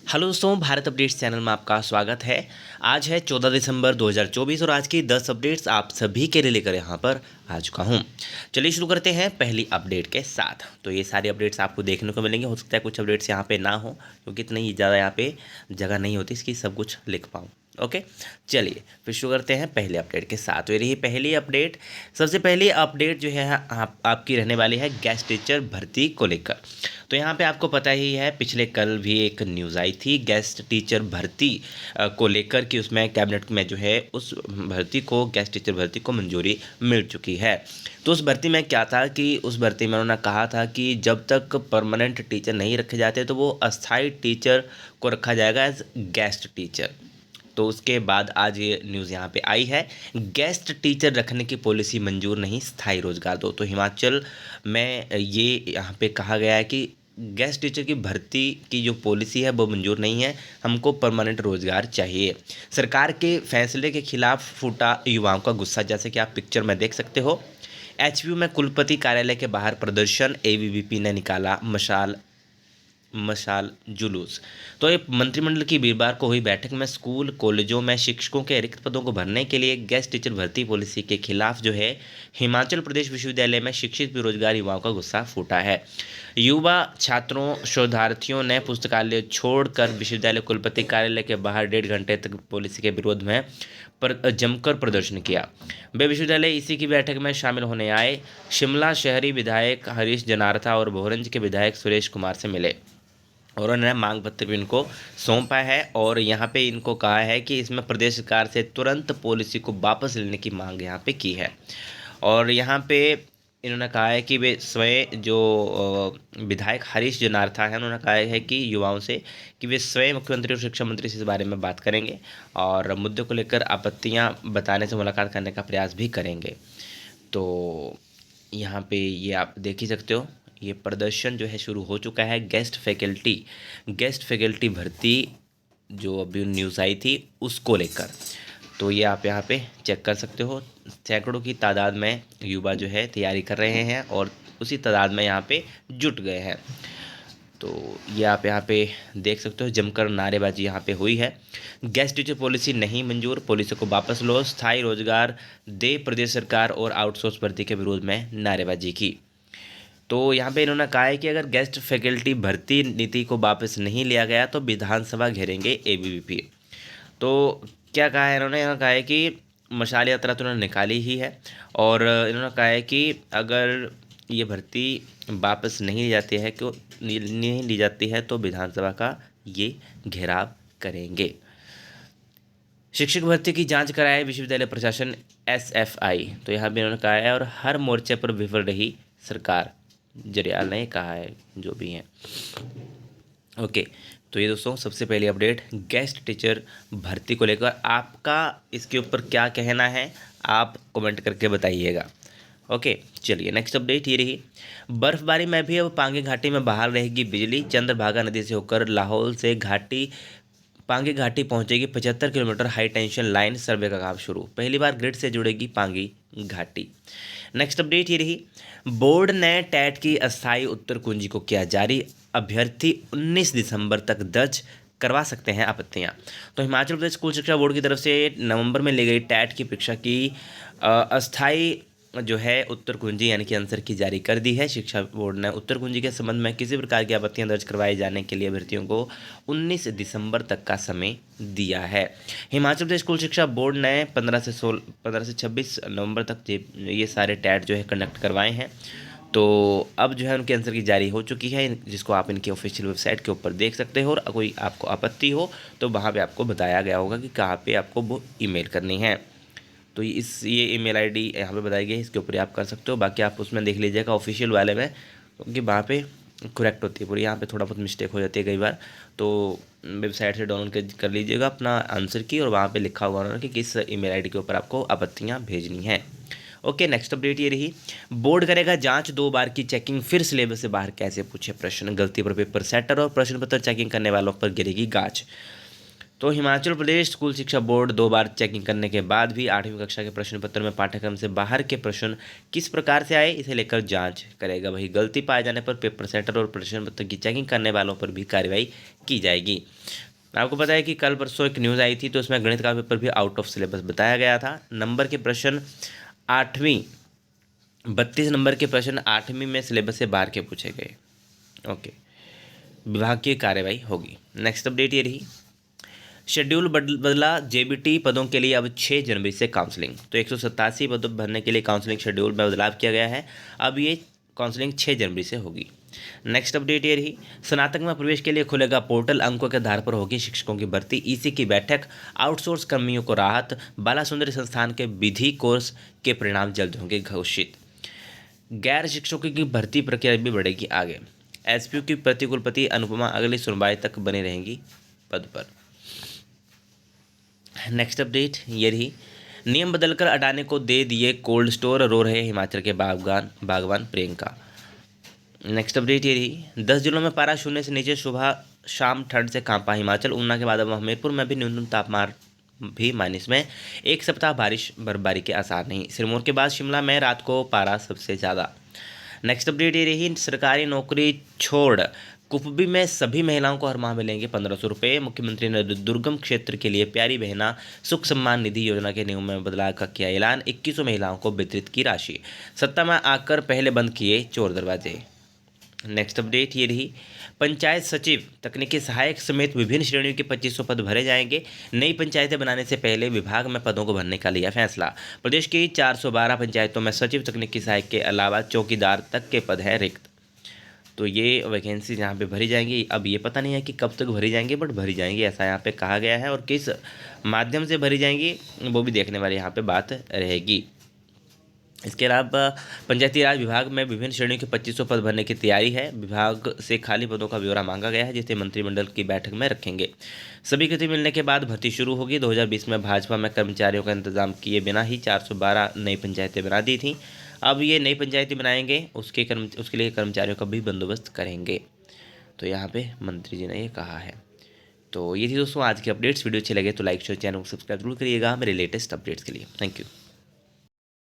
Hello दोस्तों, Bharat updates channel में आपका स्वागत है। आज है 14 दिसंबर 2024 और आज की 10 अपडेट्स आप सभी के लिए लेकर यहाँ पर आ चुका हूँ। चलिए शुरू करते हैं पहली अपडेट के साथ। तो ये सारी अपडेट्स आपको देखने को मिलेंगे। हो सकता है कुछ अपडेट्स यहाँ पे ना हो क्योंकि इतनी ज़्यादा यहाँ पे जगह नहीं होती इसकी सब कुछ लिख पाऊँ। ओके, चलिए फिर शुरू करते हैं पहले अपडेट के साथ। तो ये रही पहली अपडेट। सबसे पहली अपडेट जो है आपकी रहने वाली है गेस्ट टीचर भर्ती को लेकर। तो यहाँ पे आपको पता ही है, पिछले कल भी एक न्यूज़ आई थी गेस्ट टीचर भर्ती को लेकर कि उसमें कैबिनेट में जो है उस भर्ती को गेस्ट टीचर भर्ती को मंजूरी मिल चुकी है। तो उस भर्ती में क्या था कि उस भर्ती में उन्होंने कहा था कि जब तक परमानेंट टीचर नहीं रखे जाते तो वो अस्थाई टीचर को रखा जाएगा एज गेस्ट टीचर। तो उसके बाद आज ये न्यूज़ यहाँ पे आई है, गेस्ट टीचर रखने की पॉलिसी मंजूर नहीं, स्थायी रोजगार दो। तो हिमाचल में ये यहाँ पे कहा गया है कि गेस्ट टीचर की भर्ती की जो पॉलिसी है वो मंजूर नहीं है, हमको परमानेंट रोजगार चाहिए। सरकार के फैसले के खिलाफ फूटा युवाओं का गुस्सा, जैसे कि आप पिक्चर में देख सकते हो। एचपीयू में कुलपति कार्यालय के बाहर प्रदर्शन, एबीवीपी ने निकाला मशाल जुलूस। तो ये मंत्रिमंडल की वीरवार को हुई बैठक में स्कूल कॉलेजों में शिक्षकों के रिक्त पदों को भरने के लिए गेस्ट टीचर भर्ती पॉलिसी के खिलाफ जो है हिमाचल प्रदेश विश्वविद्यालय में शिक्षित बेरोजगार युवाओं का गुस्सा फूटा है। युवा छात्रों शोधार्थियों ने पुस्तकालय छोड़कर विश्वविद्यालय कुलपति कार्यालय के बाहर 1.5 घंटे तक पॉलिसी के विरोध में जमकर प्रदर्शन किया। वे विश्वविद्यालय इसी की बैठक में शामिल होने आए। शिमला शहरी विधायक हरीश जनारथा और भोरंज के विधायक सुरेश कुमार से मिले और उन्होंने मांग पत्र भी इनको सौंपा है और यहाँ पे इनको कहा है कि इसमें प्रदेश सरकार से तुरंत पॉलिसी को वापस लेने की मांग यहाँ पे की है। और यहाँ पे इन्होंने कहा है कि वे स्वयं जो विधायक हरीश जनारथा है उन्होंने कहा है कि युवाओं से कि वे स्वयं मुख्यमंत्री और शिक्षा मंत्री से इस बारे में बात करेंगे और मुद्दे को लेकर आपत्तियाँ बताने से मुलाकात करने का प्रयास भी करेंगे। तो यहाँ पे ये आप देख ही सकते हो, ये प्रदर्शन जो है शुरू हो चुका है। गेस्ट फैकल्टी भर्ती जो अभी न्यूज़ आई थी उसको लेकर। तो ये आप यहाँ पे चेक कर सकते हो, सैकड़ों की तादाद में युवा जो है तैयारी कर रहे हैं और उसी तादाद में यहाँ पे जुट गए हैं। तो ये आप यहाँ पे देख सकते हो, जमकर नारेबाजी यहाँ पे हुई है। गेस्ट टीचर पॉलिसी नहीं मंजूर, पॉलिसी को वापस लो, स्थायी रोजगार दे प्रदेश सरकार और आउटसोर्स भर्ती के विरोध में नारेबाजी की। तो यहाँ पे इन्होंने कहा है कि अगर गेस्ट फैकल्टी भर्ती नीति को वापस नहीं लिया गया तो विधानसभा घेरेंगे एबीवीपी। तो क्या कहा है इन्होंने कहा है कि मशाल यात्रा तो उन्होंने निकाली ही है और इन्होंने कहा है कि अगर ये भर्ती वापस नहीं ली जाती है नहीं ली जाती है तो विधानसभा का ये घेराव करेंगे। शिक्षक भर्ती की जांच कराए विश्वविद्यालय प्रशासन एसएफआई। तो यहाँ भी इन्होंने कहा है और हर मोर्चे पर विफल रही सरकार, जरियाल ने कहा है, जो भी हैं। ओके, तो ये दोस्तों सबसे पहली अपडेट गेस्ट टीचर भर्ती को लेकर। आपका इसके ऊपर क्या कहना है आप कमेंट करके बताइएगा। ओके, चलिए नेक्स्ट अपडेट ये रही। बर्फबारी में भी अब पांगी घाटी में बहाल रहेगी बिजली। चंद्रभागा नदी से होकर लाहौल से पांगी घाटी पहुंचेगी 75 किलोमीटर हाई टेंशन लाइन, सर्वे का काम शुरू। पहली बार ग्रिड से जुड़ेगी पांगी घाटी। नेक्स्ट अपडेट ये रही। बोर्ड ने टेट की अस्थायी उत्तर कुंजी को किया जारी, अभ्यर्थी 19 दिसंबर तक दर्ज करवा सकते हैं आपत्तियां। तो हिमाचल प्रदेश स्कूल शिक्षा बोर्ड की तरफ से नवंबर में ली गई टेट की परीक्षा की अस्थायी जो है उत्तर कुंजी यानी कि आंसर की जारी कर दी है। शिक्षा बोर्ड ने उत्तर कुंजी के संबंध में किसी प्रकार की आपत्तियां दर्ज करवाए जाने के लिए अभ्यर्थियों को 19 दिसंबर तक का समय दिया है। हिमाचल प्रदेश स्कूल शिक्षा बोर्ड ने 15 से 26 नवंबर तक ये सारे टेट जो है कंडक्ट करवाए हैं। तो अब जो है उनके आंसर की जारी हो चुकी है, जिसको आप इनकी ऑफिशियल वेबसाइट के ऊपर देख सकते हो और कोई आपको आपत्ति हो तो वहाँ पर आपको बताया गया होगा कि कहाँ पर आपको वो ईमेल करनी है। तो ये ईमेल आईडी यहाँ पे बताई गई है, इसके ऊपर आप कर सकते हो। बाकी आप उसमें देख लीजिएगा ऑफिशियल वाले में, क्योंकि वहाँ पे करेक्ट होती है पूरी, यहाँ पे थोड़ा बहुत मिस्टेक हो जाती है कई बार। तो वेबसाइट से डाउनलोड कर लीजिएगा अपना आंसर की और वहाँ पे लिखा हुआ उन्होंने कि किस ईमेल आईडी के ऊपर आपको आपत्तियाँ भेजनी हैं। ओके, नेक्स्ट अपडेट ये रही। बोर्ड करेगा जांच, 2 बार की चेकिंग, फिर सिलेबस से बाहर कैसे पूछे प्रश्न। गलती पर पेपर सेटर और प्रश्न पत्र चेकिंग करने वालों पर गिरेगी गाज। तो हिमाचल प्रदेश स्कूल शिक्षा बोर्ड 2 बार चेकिंग करने के बाद भी 8वीं कक्षा के प्रश्न पत्र में पाठ्यक्रम से बाहर के प्रश्न किस प्रकार से आए, इसे लेकर जांच करेगा। वही गलती पाए जाने पर पेपर सेटर और प्रश्न पत्र की चेकिंग करने वालों पर भी कार्रवाई की जाएगी। आपको पता है कि कल परसों एक न्यूज़ आई थी, तो उसमें गणित का पेपर भी आउट ऑफ सिलेबस बताया गया था। नंबर के प्रश्न 8वीं 32 नंबर के प्रश्न 8वीं में सिलेबस से बाहर के पूछे गए। ओके, विभाग की कार्रवाई होगी। नेक्स्ट अपडेट ये रही, शेड्यूल बदला, जेबीटी पदों के लिए अब 6 जनवरी से काउंसलिंग। तो 187 पदों भरने के लिए काउंसलिंग शेड्यूल में बदलाव किया गया है। अब ये काउंसलिंग 6 जनवरी से होगी। नेक्स्ट अपडेट ये रही, स्नातक में प्रवेश के लिए खुलेगा पोर्टल, अंकों के आधार पर होगी शिक्षकों की भर्ती। ईसी की बैठक, आउटसोर्स कर्मियों को राहत, बालासुंदरी संस्थान के विधि कोर्स के परिणाम जल्द होंगे घोषित। गैर शिक्षकों की भर्ती प्रक्रिया भी बढ़ेगी आगे। एसपीयू की प्रतिकुलपति अनुपमा अगली सुनवाई तक बनी रहेंगी पद पर। नेक्स्ट अपडेट ये रही, नियम बदलकर अडानी को दे दिए कोल्ड स्टोर, रो रहे हिमाचल के बागवान प्रियंका। नेक्स्ट अपडेट ये रही, 10 जिलों में पारा शून्य से नीचे, सुबह शाम ठंड से कांपा हिमाचल। ऊना के बाद अब हमीरपुर में भी न्यूनतम तापमान भी माइनस में। एक सप्ताह बर्फबारी के आसार नहीं। सिरमौर के बाद शिमला में रात को पारा सबसे ज़्यादा। नेक्स्ट अपडेट ये रही, सरकारी नौकरी छोड़ कुपबी में सभी महिलाओं को हर माह मिलेंगे 1500 रुपये। मुख्यमंत्री ने दुर्गम क्षेत्र के लिए प्यारी बहना सुख सम्मान निधि योजना के नियमों में बदलाव का किया ऐलान। 2100 महिलाओं को वितरित की राशि। सत्ता में आकर पहले बंद किए चोर दरवाजे। नेक्स्ट अपडेट ये रही, पंचायत सचिव, तकनीकी सहायक समेत विभिन्न श्रेणियों के 2500 पद भरे जाएंगे। नई पंचायतें बनाने से पहले विभाग में पदों को भरने का लिया फैसला। प्रदेश की 412 पंचायतों में सचिव, तकनीकी सहायक के अलावा चौकीदार तक के पद हैं रिक्त। तो ये वैकेंसी यहाँ पे भरी जाएंगी। अब ये पता नहीं है कि कब तक भरी जाएंगी, बट भरी जाएंगी ऐसा यहाँ पे कहा गया है। और किस माध्यम से भरी जाएंगी वो भी देखने वाली यहाँ पे बात रहेगी। इसके अलावा पंचायती राज विभाग में विभिन्न श्रेणियों के 2500 पद भरने की तैयारी है। विभाग से खाली पदों का ब्यौरा मांगा गया है, जिसे मंत्रिमंडल की बैठक में रखेंगे। स्वीकृति मिलने के बाद भर्ती शुरू होगी। 2020 में भाजपा में कर्मचारियों का इंतजाम किए बिना ही 412 नई पंचायतें बना दी थीं। अब ये नई पंचायतें बनाएंगे, उसके लिए कर्मचारियों का भी बंदोबस्त करेंगे। तो यहाँ पे मंत्री जी ने ये कहा है। तो ये थी दोस्तों आज की अपडेट्स। वीडियो अच्छे लगे तो लाइक शेयर, चैनल को सब्सक्राइब जरूर करिएगा मेरे लेटेस्ट अपडेट्स के लिए। Thank you.